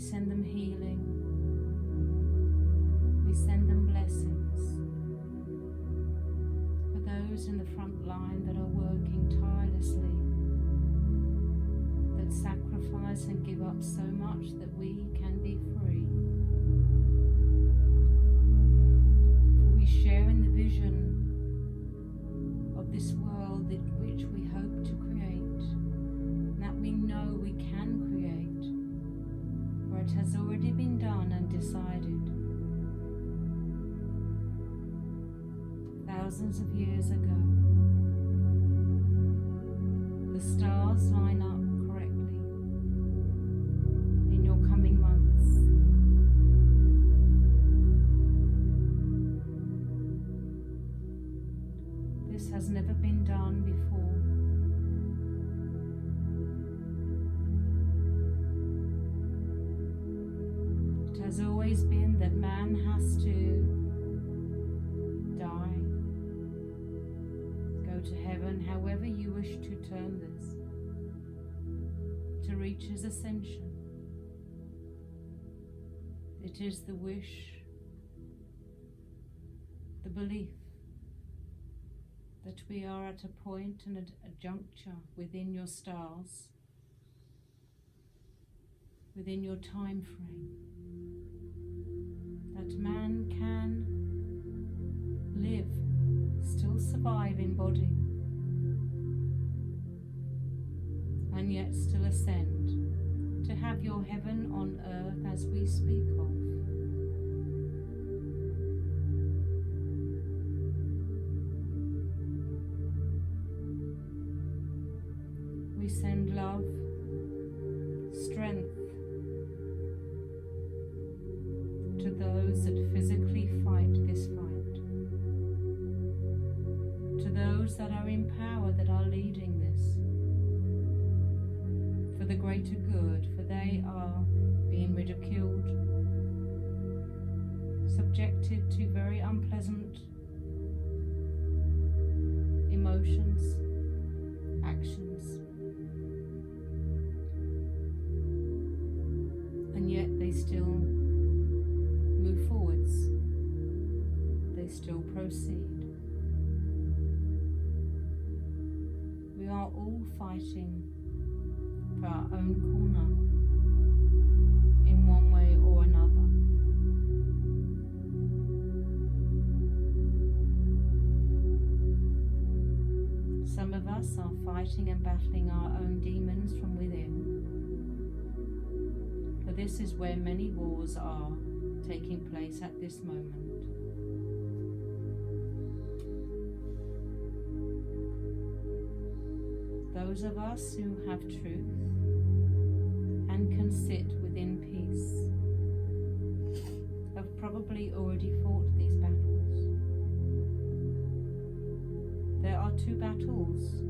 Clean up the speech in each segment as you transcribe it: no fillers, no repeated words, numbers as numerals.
send them healing. We send them blessings. For those in the front line that are working tirelessly, that sacrifice and give up so much that we can be free. For we share in the vision of this world which we hope to create, and that we know we can create, for it has already been done and decided thousands of years ago. The stars line up correctly in your coming months. This has never been done before. It has always been that man has to die, go to heaven, however you wish to term this, to reach his ascension. It is the wish, the belief that we are at a point and a juncture within your stars, within your time frame, that man can live, still survive in body, and yet still ascend, to have your heaven on earth as we speak of. We send love, strength to those that physically fight this fight, to those that are in power, that are leading this for the greater good, for they are being ridiculed, subjected to very unpleasant emotions, actions, and yet they still move forwards, they still proceed. We are all fighting for our own corner in one way or another. Some of us are fighting and battling our own demons from within. For this is where many wars are taking place at this moment. Those of us who have truth and can sit within peace have probably already fought these battles. There are two battles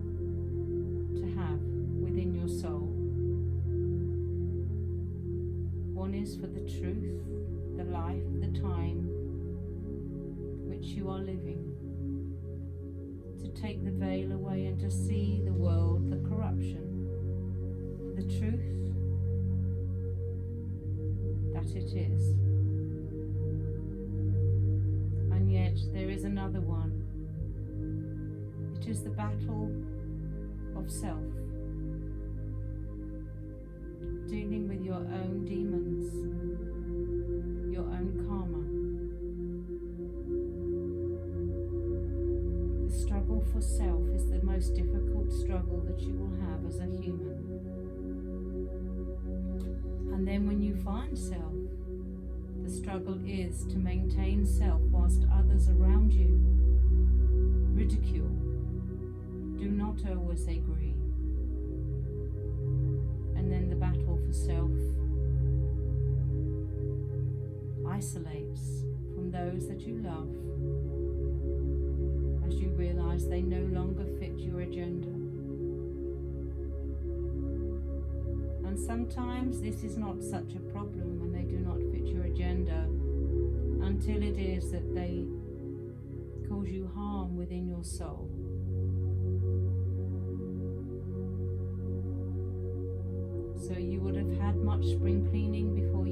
to have within your soul. One is for the truth, the life, the time which you are living, to take the veil away and to see the world, the corruption, the truth that it is. And yet there is another one. It is the battle of self, dealing with your own demons, your own karma. The struggle for self is the most difficult struggle that you will have as a human. And then when you find self, the struggle is to maintain self whilst others around you ridicule, do not always agree. And then the battle for self isolates from those that you love as you realize they no longer fit your agenda. And sometimes this is not such a problem when they do not fit your agenda, until it is that they cause you harm within your soul. So you would have had much spring cleaning before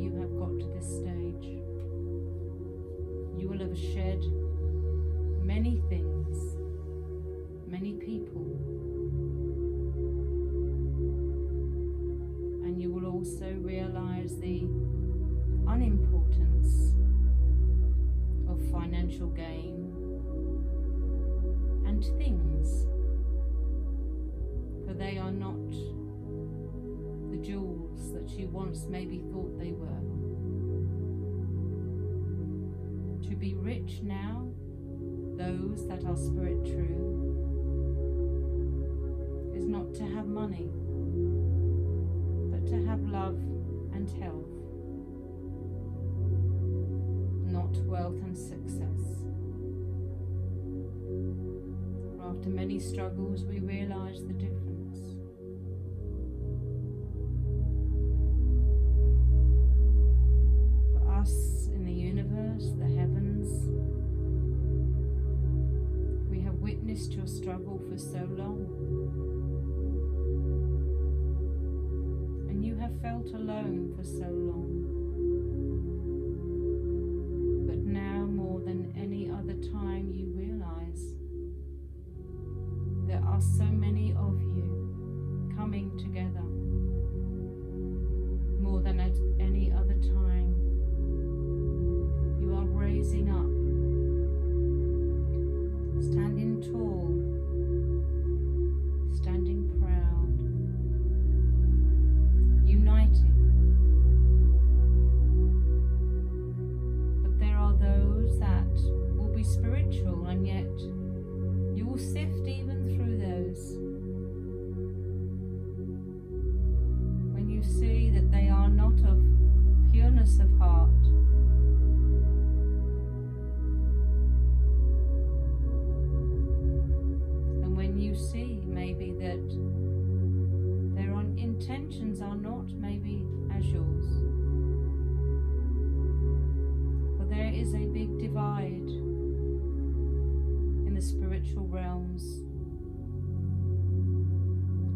also realize the unimportance of financial gain and things, for they are not the jewels that you once maybe thought they were. To be rich now, those that are spirit true, is not to have money, but to have love and health, not wealth and success. After many struggles, we realize the difference. For us in the universe, the heavens, we have witnessed your struggle for so long. And you have felt alone for so long. But now, more than any other time, you realize there are so many of you coming together, more than at any other time. You are raising up, standing tall, standing proud, uniting. But there are those that will be spiritual, and yet you will sift even through those. When you see that they are not of pureness of heart, and when you see maybe that their intentions are not maybe as yours, for there is a big divide in the spiritual realms.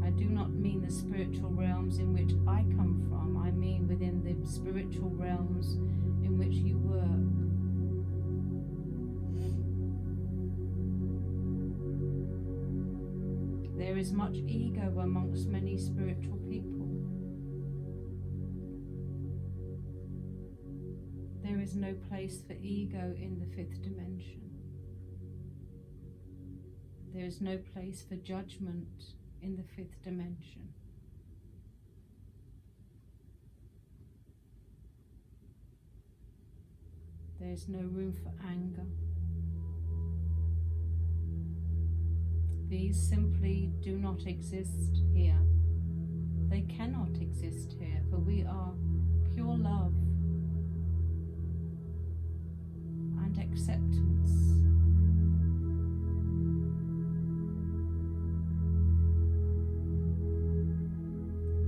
I do not mean the spiritual realms in which I come from. I mean within the spiritual realms in which you work. There is much ego amongst many spiritual people. There is no place for ego in the fifth dimension. There is no place for judgment in the fifth dimension. There is no room for anger. These simply do not exist here. They cannot exist here, for we are pure love and acceptance.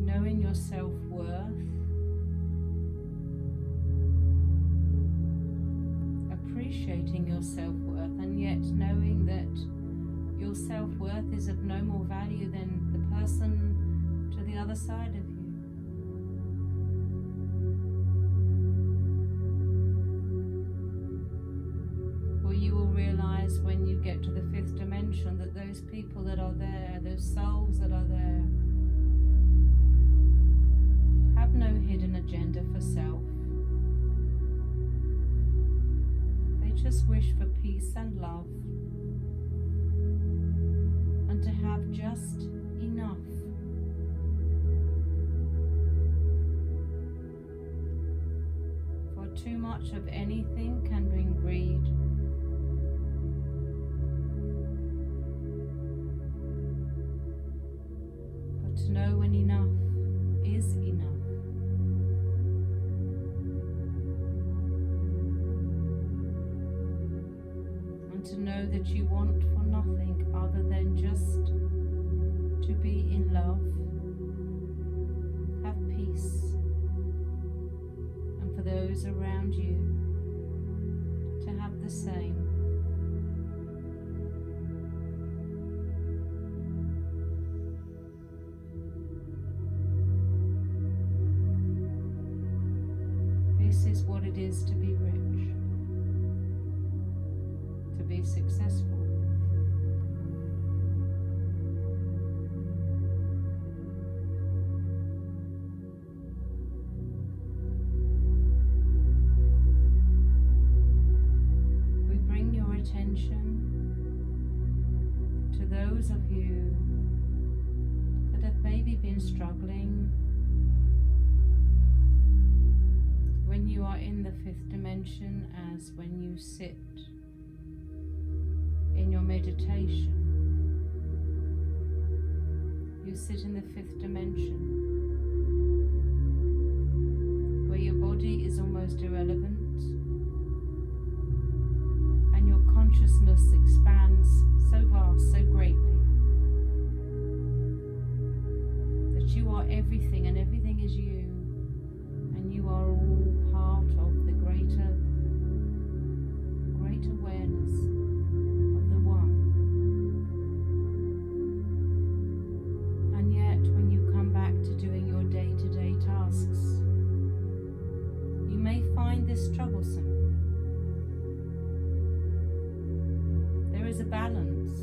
Knowing your self-worth, appreciating your self-worth, and yet knowing that your self-worth is of no more value than the person to the other side of you. For you will realize when you get to the fifth dimension that those people that are there, those souls that are there, have no hidden agenda for self. They just wish for peace and love, and to have just enough. For too much of anything can bring greed. But to know when enough is enough. And to know that you want for nothing other than just to be in love, have peace, and for those around you to have the same. This is what it is to be rich, to be successful. fifth dimension as when you sit in your meditation. You sit in the fifth dimension, where your body is almost irrelevant and your consciousness expands so vast, so greatly, that you are everything and everything is you, and you are all part of the great awareness of the One. And yet, when you come back to doing your day-to-day tasks, you may find this troublesome. There is a balance,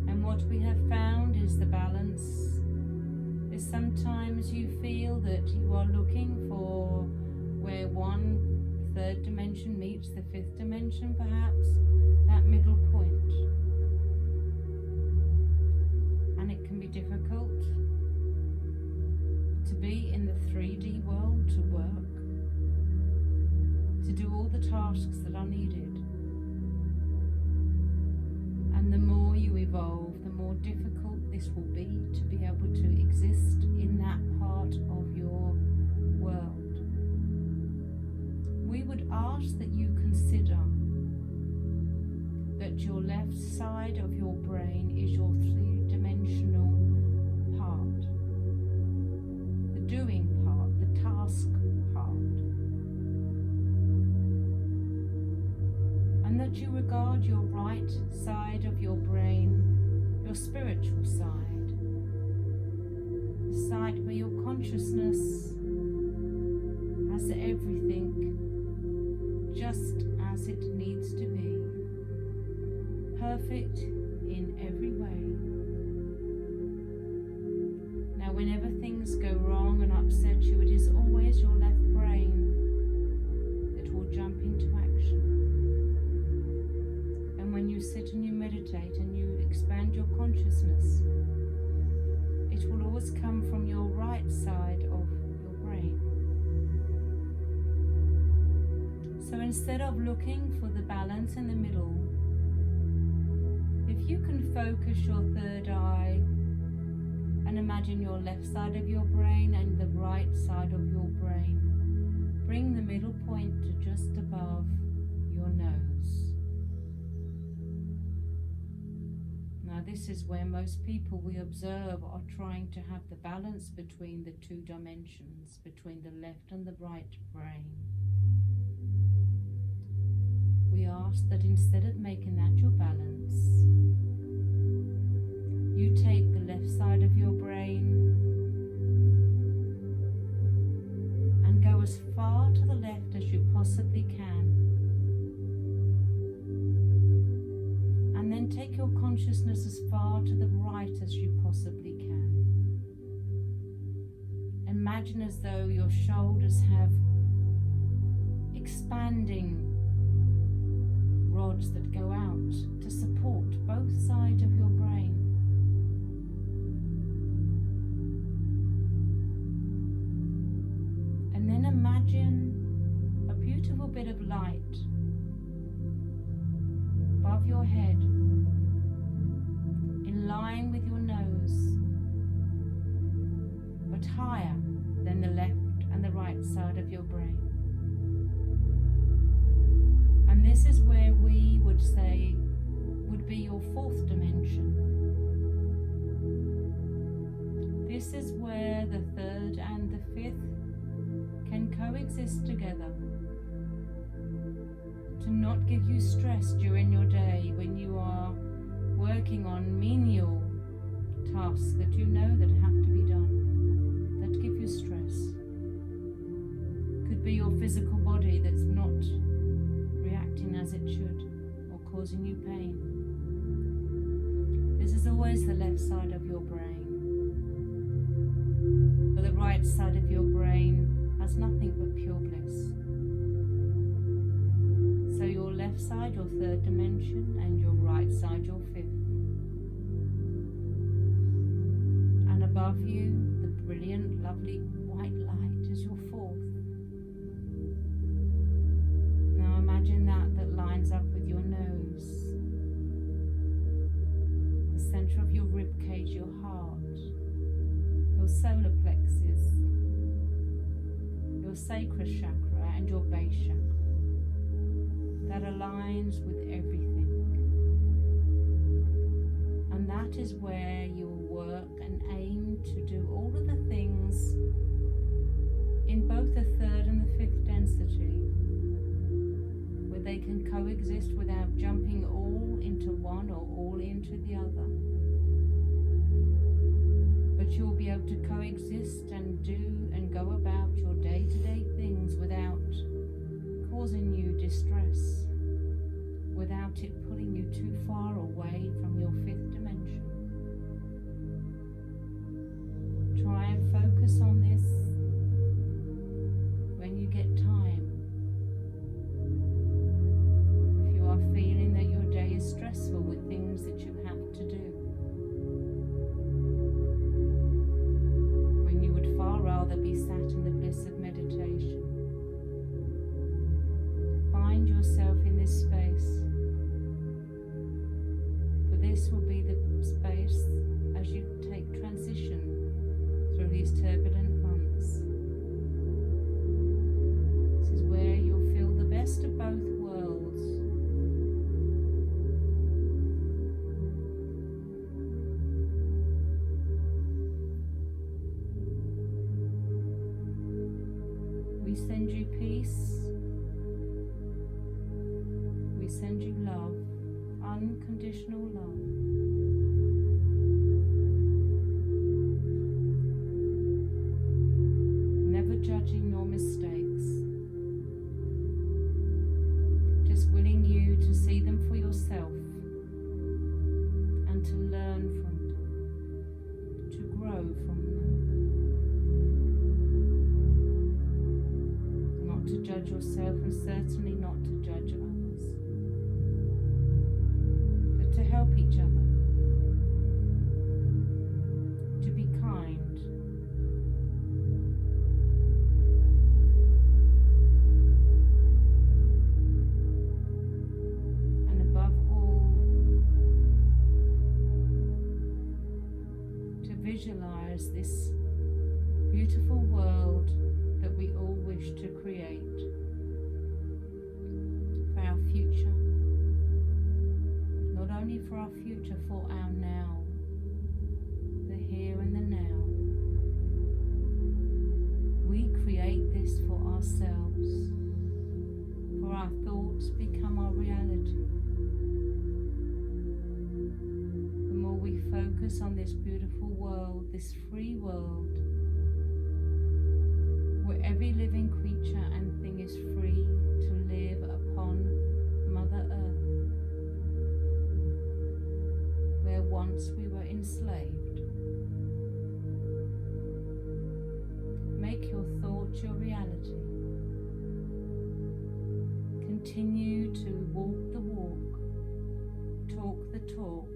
and what we have found is the balance is sometimes you feel that you are looking for where third dimension meets the fifth dimension, perhaps, that middle point. And it can be difficult to be in the 3D world, to work, to do all the tasks that are needed. And the more you evolve, the more difficult this will be to be able to exist in that part of your world. We would ask that you consider that your left side of your brain is your three-dimensional part, the doing part, the task part, and that you regard your right side of your brain, your spiritual side, the side where your consciousness has everything just as it needs to be, perfect in every way. Now, whenever things go wrong and upset you, it is always your left brain that will jump into action. And when you sit and you meditate and you expand your consciousness, it will always come from your right side of your brain. So instead of looking for the balance in the middle, if you can focus your third eye and imagine your left side of your brain and the right side of your brain, bring the middle point to just above your nose. Now this is where most people we observe are trying to have the balance between the two dimensions, between the left and the right brain. We ask that instead of making that your balance, you take the left side of your brain and go as far to the left as you possibly can. And then take your consciousness as far to the right as you possibly can. Imagine as though your shoulders have expanding rods that go out to support both sides of your brain. And then imagine a beautiful bit of light above your head, in line with your nose, but higher than the left and the right side of your brain. And this is where we would say would be your fourth dimension. This is where the third and the fifth can coexist together, to not give you stress during your day when you are working on menial tasks that you know that have to be done, that give you stress. Could be your physical body that's not reacting as it should or causing you pain. This is always the left side of your brain. But the right side of your brain has nothing but pure bliss. So your left side, your third dimension, and your right side, your fifth. And above you, the brilliant, lovely white light is your fourth. sacral chakra and your base chakra that aligns with everything. And that is where you will work and aim to do all of the things in both the third and the fifth density, where they can coexist without jumping all into one or all into the other. But you'll be able to coexist and do and go about your day-to-day things without causing you distress, without it pulling you too far away from your fifth dimension. Try and focus on this when you get time. If you are feeling that your day is stressful with things that you have to do, when you would far rather be sat in the bliss of meditation, find yourself in this space. For this will be the space as you take transition through these turbulent months. This is where you'll feel the best of both worlds. We send you peace. We send you love, unconditional love. Never judging your mistakes, just willing you to see them for yourself and to learn from them, to grow from them. Not to judge yourself and certainly not to judge others, but to help each other, to be kind, and above all, to visualize this beautiful world that we all wish to create for our future. Not only for our future, for our now, the here and the now. We create this for ourselves, for our thoughts become our reality. The more we focus on this beautiful world, this free world, where every living creature and thing is free to live upon Mother Earth, where once we were enslaved. Make your thoughts your reality. Continue to walk the walk, talk the talk,